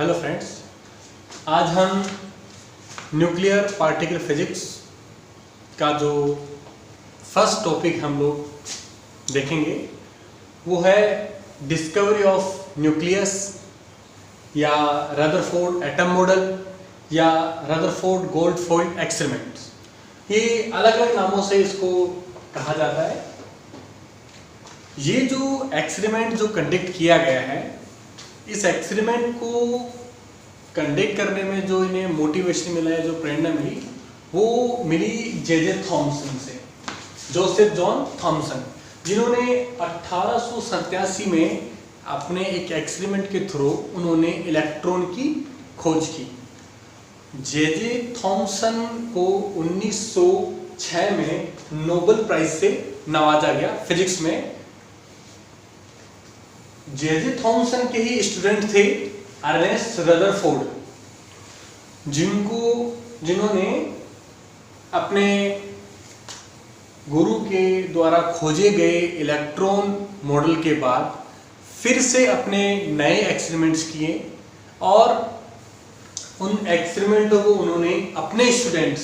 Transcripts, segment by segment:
Hello friends, आज हम nuclear particle physics का जो फर्स्ट टॉपिक हम लोग देखेंगे वो है डिस्कवरी ऑफ न्यूक्लियस या रदरफोर्ड एटम मॉडल या रदरफोर्ड गोल्डफोर्ड एक्सपेरिमेंट्स। ये अलग अलग नामों से इसको कहा जाता है। ये जो एक्सपेरिमेंट जो कंडक्ट किया गया है, इस एक्सपेरिमेंट को कंडक्ट करने में जो इन्हें मोटिवेशन मिला है, जो प्रेरणा मिली, वो मिली जे थॉमसन से, जोसेफ जॉन थॉमसन, जिन्होंने 1887 में अपने एक एक्सपेरिमेंट के थ्रू उन्होंने इलेक्ट्रॉन की खोज की। जे थॉमसन को 1906 में नोबेल प्राइज से नवाजा गया फिजिक्स में। जे थॉमसन के ही स्टूडेंट थे अर्नेस्ट रदरफोर्ड, जिन्होंने अपने गुरु के द्वारा खोजे गए इलेक्ट्रॉन मॉडल के बाद फिर से अपने नए एक्सपेरिमेंट्स किए और उन एक्सपेरिमेंटों को उन्होंने अपने students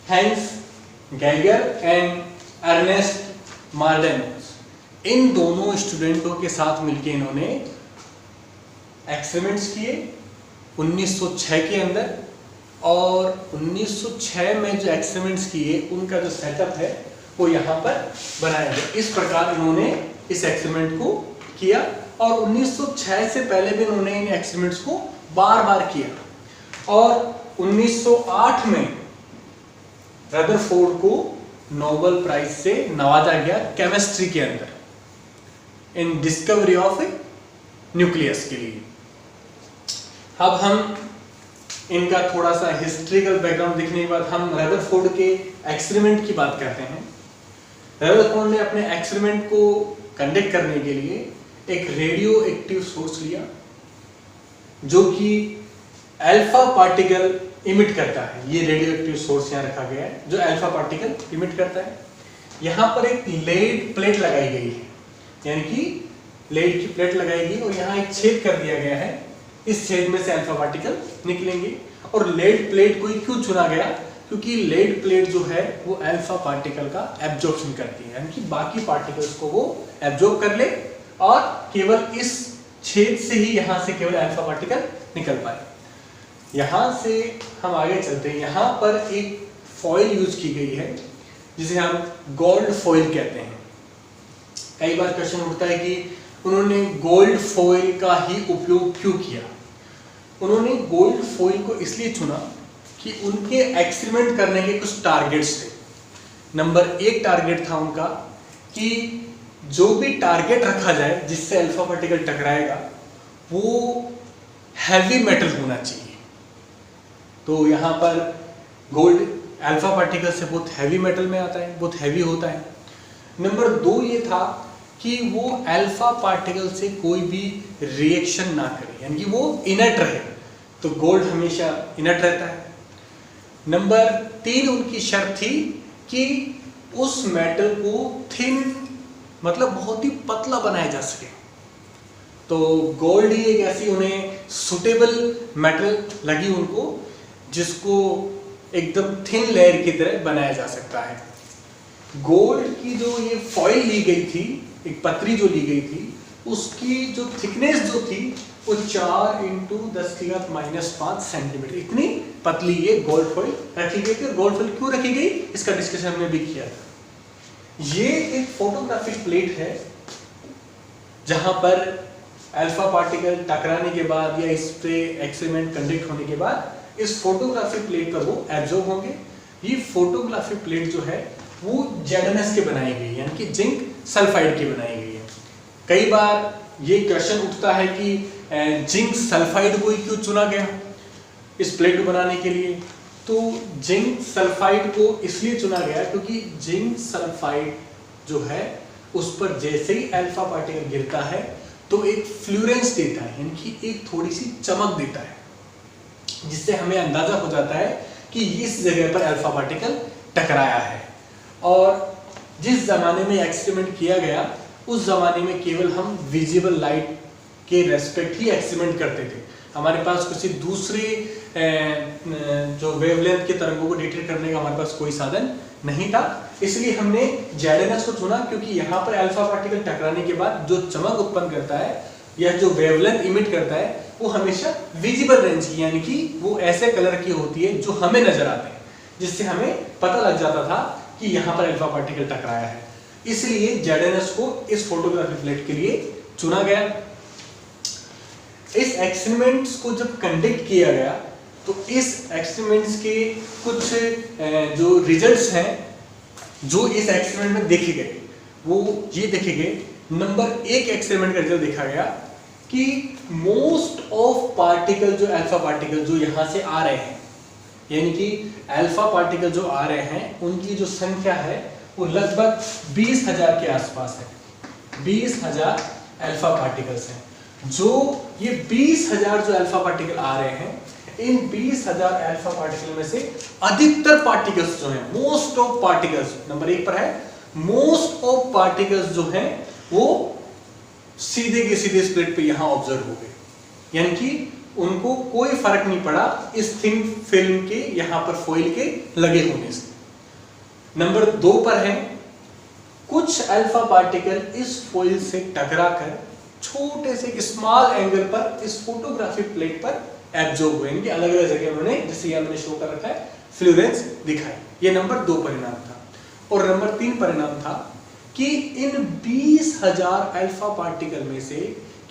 hence गैगर and Ernest Marden, इन दोनों स्टूडेंटों के साथ मिलकर इन्होंने एक्सपेरिमेंट्स किए 1906 के अंदर। और 1906 में जो एक्सपेरिमेंट्स किए उनका जो सेटअप है वो यहाँ पर बनाया गया। इस प्रकार इन्होंने इस एक्सपेरिमेंट को किया और 1906 से पहले भी इन्होंने इन एक्सपेरिमेंट्स को बार बार किया। और 1908 में रदरफोर्ड को नोबेल प्राइज से नवाजा गया केमिस्ट्री के अंदर इन डिस्कवरी ऑफ न्यूक्लियस के लिए। अब हम इनका थोड़ा सा हिस्ट्रिकल बैकग्राउंड देखने के बाद हम रदरफोर्ड के एक्सपेरिमेंट की बात करते हैं। रदरफोर्ड ने अपने एक्सपेरिमेंट को कंडक्ट करने के लिए एक रेडियो एक्टिव सोर्स लिया जो कि अल्फा पार्टिकल इमिट करता है। ये रेडियो एक्टिव सोर्स यहाँ रखा गया है जो अल्फा पार्टिकल इमिट करता है। यहाँ पर एक लेड प्लेट लगाई गई है, यानी कि लेड की प्लेट लगाई गई और यहाँ एक छेद कर दिया गया है। इस छेद में से अल्फा पार्टिकल निकलेंगे। और लेड प्लेट को क्यों चुना गया? क्योंकि लेड प्लेट जो है वो अल्फा पार्टिकल का एब्जॉर्प्शन करती है, यानी कि बाकी पार्टिकल्स को वो एब्जॉर्ब कर ले और केवल इस छेद से ही यहाँ से केवल अल्फा पार्टिकल निकल पाए। यहाँ से हम आगे चलते हैं। यहाँ पर एक फॉइल यूज की गई है जिसे हम गोल्ड फॉइल कहते हैं। कई बार क्वेश्चन उठता है कि उन्होंने गोल्ड फॉइल का ही उपयोग क्यों किया। उन्होंने गोल्ड फॉइल को इसलिए चुना कि उनके एक्सपेरिमेंट करने के कुछ टारगेट्स थे। नंबर 1 टारगेट था उनका कि जो भी टारगेट रखा जाए जिससे अल्फा पार्टिकल टकराएगा वो हैवी मेटल होना चाहिए। तो यहाँ पर गोल्ड अल्फा पार्टिकल से बहुत हैवी मेटल में आता है, बहुत हैवी होता है। नंबर 2 ये था कि वो अल्फा पार्टिकल से कोई भी रिएक्शन ना करे, यानी कि वो इनर्ट रहे। तो गोल्ड हमेशा इनर्ट रहता है। नंबर 3 उनकी शर्त थी कि उस मेटल को थिन, मतलब बहुत ही पतला बनाया जा सके। तो गोल्ड ही एक ऐसी उन्हें सुटेबल मेटल लगी उनको जिसको एकदम थिन लेयर की तरह बनाया जा सकता है। गोल्ड की जो ये फॉइल ली गई थी, एक पतरी जो ली गई थी, उसकी जो थिकनेस जो थी वो 4 × 10⁻⁵ सेंटीमीटर, इतनी पतली ये गोल्ड फॉइल रखी गई थी। और गोल्ड फॉइल क्यों रखी गई इसका डिस्कशन हमने भी किया था। ये एक फोटोग्राफिक प्लेट है जहां पर अल्फा पार्टिकल टकराने के बाद या इस पे एक्सपेरिमेंट कंडक्ट होने के बाद इस फोटोग्राफिक प्लेट पर वो एब्जॉर्ब होंगे। ये फोटोग्राफिक प्लेट जो है वो ZnS के बनाई गई है, यानी कि जिंक सल्फाइड की बनाई गई है। कई बार ये क्वेश्चन उठता है कि जिंक सल्फाइड को ही क्यों चुना गया इस प्लेट को बनाने के लिए। तो जिंक सल्फाइड को इसलिए चुना गया क्योंकि जिंक सल्फाइड जो है उस पर जैसे ही अल्फा पार्टिकल गिरता है तो एक फ्लूरेंस देता है, यानी कि एक थोड़ी सी चमक देता है, जिससे हमें अंदाजा हो जाता है कि इस जगह पर अल्फा पार्टिकल टकराया है। और जिस जमाने में एक्सपेरिमेंट किया गया उस जमाने में केवल हम विजिबल लाइट के रेस्पेक्ट ही एक्सपेरिमेंट करते थे। हमारे पास किसी दूसरी जो वेवलेंथ के तरंगों को डिटेक्ट करने का हमारे पास कोई साधन नहीं था, इसलिए हमने ZNS को चुना, क्योंकि यहाँ पर अल्फा पार्टिकल टकराने के बाद जो चमक उत्पन्न करता है या जो वेवलेंथ इमिट करता है वो हमेशा विजिबल रेंज की, यानी कि वो ऐसे कलर की होती है जो हमें नजर आते हैं, जिससे हमें पता लग जाता था कि यहाँ पर अल्फा पार्टिकल टकराया है। इसलिए ZNS को इस फोटोग्राफी प्लेट के लिए चुना गया। इस एक्सपेरिमेंट्स को जब कंडक्ट किया गया तो इस एक्सपेरिमेंट्स के कुछ जो रिजल्ट्स हैं जो इस एक्सपेरिमेंट में देखे गए वो ये देखे गए। नंबर 1 एक्सपेरिमेंट का रिजल्ट देखा गया कि मोस्ट ऑफ पार्टिकल जो अल्फा पार्टिकल जो यहाँ से आ रहे हैं, यानी कि अल्फा पार्टिकल जो आ रहे हैं उनकी जो संख्या है वो लगभग 20,000 के आसपास है। 20,000 अल्फा पार्टिकल्स हैं। जो ये 20,000 जो अल्फा पार्टिकल आ रहे हैं, इन 20,000 अल्फा पार्टिकल में से अधिकतर पार्टिकल्स जो हैं, मोस्ट ऑफ पार्टिकल्स, नंबर 1 पर है, मोस्ट ऑफ पार्टिकल्स जो हैं वो सीधे के सीधे इस प्लेट पे यहां ऑब्जर्व हो गए, यानी कि उनको कोई फर्क नहीं पड़ा इस थिन फिल्म के यहां पर फॉइल के लगे होने से। नंबर 2 पर है, कुछ अल्फा पार्टिकल इस फॉइल से टकराकर छोटे से स्मॉल एंगल पर इस फोटोग्राफी प्लेट पर एब्जॉर्ब हुए, इनके अलग अलग जगह उन्होंने, जैसे यहां मैंने शो कर रखा है, फ्लोरेंस दिखाई। ये नंबर 2 परिणाम था। और नंबर 3 परिणाम था कि इन 20,000 अल्फा पार्टिकल में से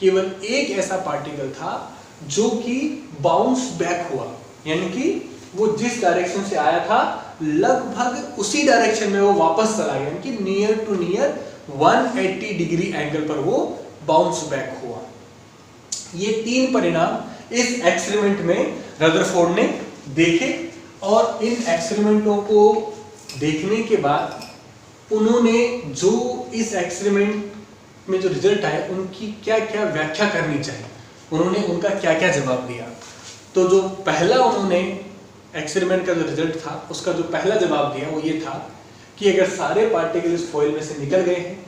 केवल एक ऐसा पार्टिकल था जो कि बाउंस बैक हुआ, यानी कि वो जिस डायरेक्शन से आया था लगभग उसी डायरेक्शन में वो वापस चला गया, यानी कि near to near 180 degree angle पर वो बाउंस बैक हुआ। ये 3 परिणाम इस एक्सपेरिमेंट में रदरफोर्ड ने देखे, और इन एक्सपेरिमेंटों को देखने के बाद उन्होंने जो इस एक्सपेरिमेंट में जो रिजल्ट आए उनकी क्या क्या व्याख्या करनी चाहिए, उन्होंने उनका क्या क्या जवाब दिया। तो जो पहला उन्होंने एक्सपेरिमेंट का जो रिजल्ट था उसका जो पहला जवाब दिया वो ये था कि अगर सारे पार्टिकल इस फॉइल में से निकल गए हैं,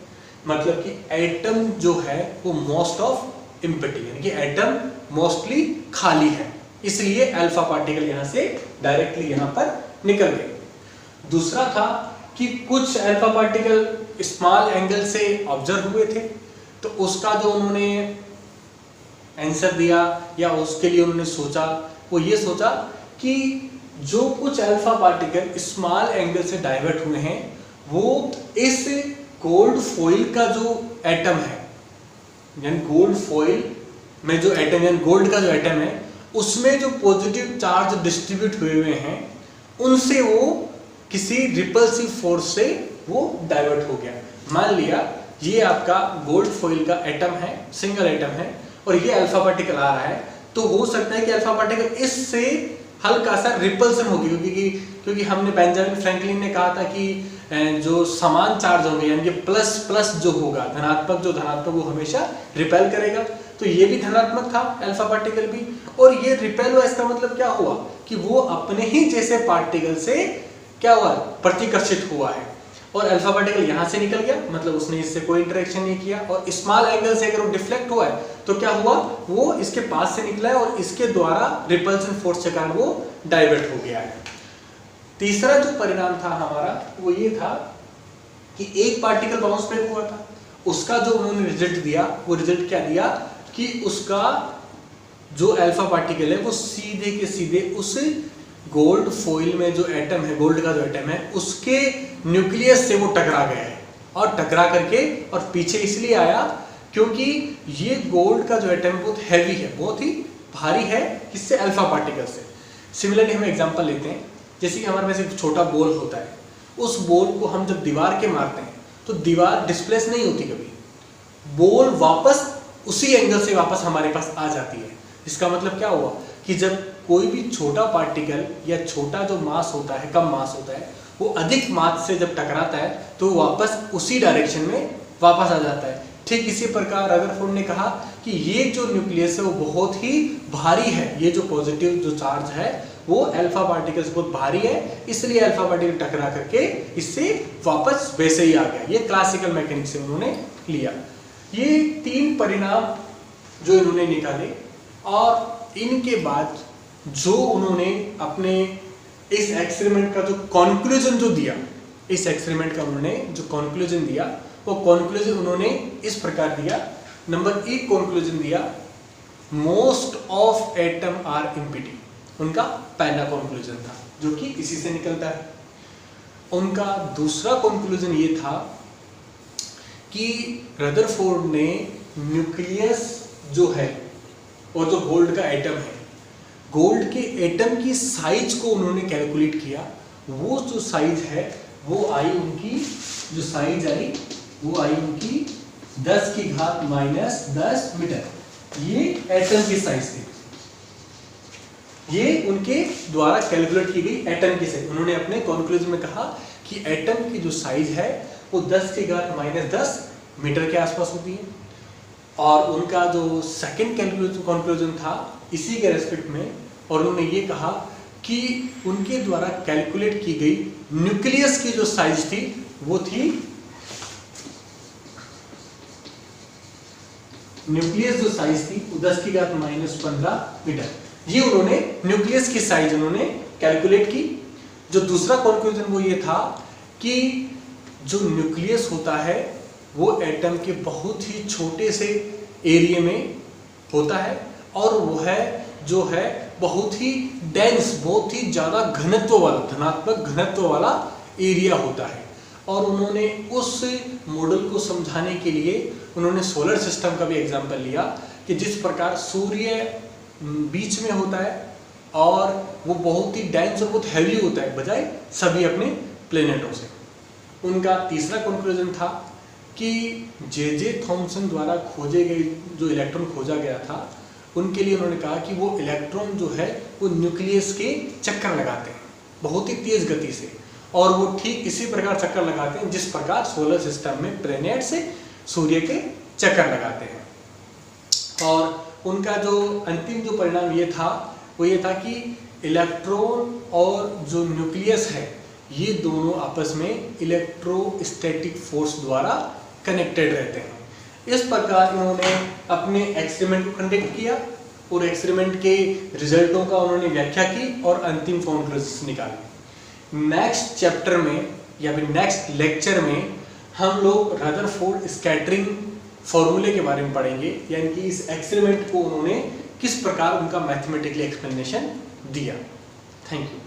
मतलब कि एटम जो है वो मोस्ट ऑफ एम्प्टी, यानी कि एटम मोस्टली खाली है, इसलिए अल्फा पार्टिकल यहां से डायरेक्टली यहां पर निकल गए। दूसरा था कि कुछ अल्फा पार्टिकल स्मॉल एंगल से ऑब्जर्व हुए थे, तो उसका जो उन्होंने आंसर दिया या उसके लिए उन्होंने सोचा, वो ये सोचा कि जो कुछ अल्फा पार्टिकल स्मॉल एंगल से डाइवर्ट हुए हैं वो इस गोल्ड फॉइल का जो एटम है, यानी गोल्ड फॉइल में जो एटम, यानी गोल्ड का जो एटम है उसमें जो पॉजिटिव चार्ज डिस्ट्रीब्यूट हुए हैं उनसे वो किसी रिपल्सिव फोर्स से वो डाइवर्ट हो गया। मान लिया ये आपका गोल्ड फॉइल का एटम है, सिंगल एटम है, और ये अल्फा पार्टिकल आ रहा है, तो हो सकता है कि अल्फा पार्टिकल इससे हल्का सा रिपल्सन होगी, क्योंकि हमने बेंजामिन फ्रैंकलिन ने कहा था कि जो समान चार्ज होंगे, यानी कि प्लस प्लस जो होगा, धनात्मक जो धनात्मक वो हमेशा रिपेल करेगा, तो ये भी धनात्मक था अल्फा पार्टिकल भी, और ये रिपेल हुआ, इसका मतलब क्या हुआ कि वो अपने ही जैसे पार्टिकल से क्या हुआ, प्रतिकर्षित हुआ है, और अल्फा पार्टिकल यहां से निकल गया, मतलब उसने इससे कोई इंटरेक्शन नहीं किया, और स्मॉल एंगल से अगर वो डिफ्लेक्ट हुआ है तो क्या हुआ, वो इसके पास से निकला है और इसके द्वारा रिपल्सन फोर्स के कारण वो डाइवर्ट हो गया है। तीसरा जो परिणाम था हमारा वो ये था कि एक पार्टिकल बाउंस बैक हुआ था, उसका जो उन्होंने रिजल्ट दिया, वो रिजल्ट क्या दिया कि उसका जो अल्फा पार्टिकल है वो सीधे के सीधे उस गोल्ड फॉइल में जो एटम है, गोल्ड का जो एटम है उसके न्यूक्लियस से वो टकरा गया है, और टकरा करके और पीछे इसलिए आया क्योंकि ये गोल्ड का जो एटम बहुत हैवी है, बहुत ही भारी है, किससे, अल्फा पार्टिकल से। सिमिलरली हम एग्जांपल लेते हैं, जैसे कि हमारे पास एक छोटा बॉल होता है, उस बॉल को हम जब दीवार के मारते हैं तो दीवार डिस्प्लेस नहीं होती, कभी बॉल वापस उसी एंगल से वापस हमारे पास आ जाती है। इसका मतलब क्या हुआ कि जब कोई भी छोटा पार्टिकल या छोटा जो मास होता है, कम मास होता है, वो अधिक मास से जब टकराता है तो वापस उसी डायरेक्शन में वापस आ जाता है। ठीक इसी प्रकार रदरफोर्ड ने कहा कि ये जो न्यूक्लियस है वो बहुत ही भारी है, ये जो पॉजिटिव जो चार्ज है वो अल्फा पार्टिकल्स बहुत भारी है, इसलिए अल्फा पार्टिकल टकरा करके इससे वापस वैसे ही आ गया। ये क्लासिकल मैकेनिक्स से उन्होंने लिया। ये 3 परिणाम जो इन्होंने निकाले, और इनके बाद जो उन्होंने अपने इस एक्सपेरिमेंट का जो कंक्लूजन जो दिया, इस एक्सपेरिमेंट का उन्होंने जो कंक्लूजन दिया, वो कंक्लूजन उन्होंने इस प्रकार दिया। नंबर ए कंक्लूजन दिया, most of atom are empty. उनका पहला कंक्लूजन था जो कि इसी से निकलता है। उनका दूसरा कंक्लूजन ये था कि रदरफोर्ड ने न्यूक्लियस जो है और जो गोल्ड का एटम है, गोल्ड के एटम की साइज को उन्होंने कैलकुलेट किया। वो जो साइज है वो आई उनकी, जो साइज आई वो आई उनकी 10 की घात -10 मीटर। ये एटम की साइज थी, ये उनके द्वारा कैलकुलेट की गई एटम की साइज। उन्होंने अपने कंक्लूजन में कहा कि एटम की जो साइज है वो 10 की घात -10 मीटर के आसपास होती है। और उनका जो सेकंड कंक्लूजन था इसी के रेस्पेक्ट में, और उन्होंने ये कहा कि उनके द्वारा कैलकुलेट की गई न्यूक्लियस की जो साइज थी वो थी, न्यूक्लियस जो साइज थी वो 10 की घात -15 मीटर। ये उन्होंने न्यूक्लियस की साइज उन्होंने कैलकुलेट की। जो दूसरा कंक्लूजन वो ये था कि जो न्यूक्लियस होता है वो एटम के बहुत ही छोटे से एरिया में होता है, और वो है जो है बहुत ही डेंस, बहुत ही ज़्यादा घनत्व वाला, धनात्मक घनत्व वाला एरिया होता है। और उन्होंने उस मॉडल को समझाने के लिए उन्होंने सोलर सिस्टम का भी एग्जाम्पल लिया कि जिस प्रकार सूर्य बीच में होता है और वो बहुत ही डेंस और बहुत हैवी होता है बजाय सभी अपने प्लेनेटों से। उनका तीसरा कंक्लूजन था कि जे थॉमसन द्वारा खोजे गए जो इलेक्ट्रॉन खोजा गया था, उनके लिए उन्होंने कहा कि वो इलेक्ट्रॉन जो है वो न्यूक्लियस के चक्कर लगाते हैं बहुत ही तेज गति से, और वो ठीक इसी प्रकार चक्कर लगाते हैं जिस प्रकार सोलर सिस्टम में प्लैनेट से सूर्य के चक्कर लगाते हैं। और उनका जो अंतिम जो परिणाम ये था वो ये था कि इलेक्ट्रॉन और जो न्यूक्लियस है ये दोनों आपस में इलेक्ट्रोस्टैटिक फोर्स द्वारा कनेक्टेड रहते हैं। इस प्रकार इन्होंने अपने एक्सपेरिमेंट को कंडक्ट किया और एक्सपेरिमेंट के रिजल्टों का उन्होंने व्याख्या की और अंतिम कंक्लूजन निकाले। नेक्स्ट चैप्टर में या फिर नेक्स्ट लेक्चर में हम लोग रदरफोर्ड स्कैटरिंग फॉर्मूले के बारे में पढ़ेंगे, यानी कि इस एक्सपेरिमेंट को उन्होंने किस प्रकार उनका मैथमेटिकली एक्सप्लेनेशन दिया। Thank you.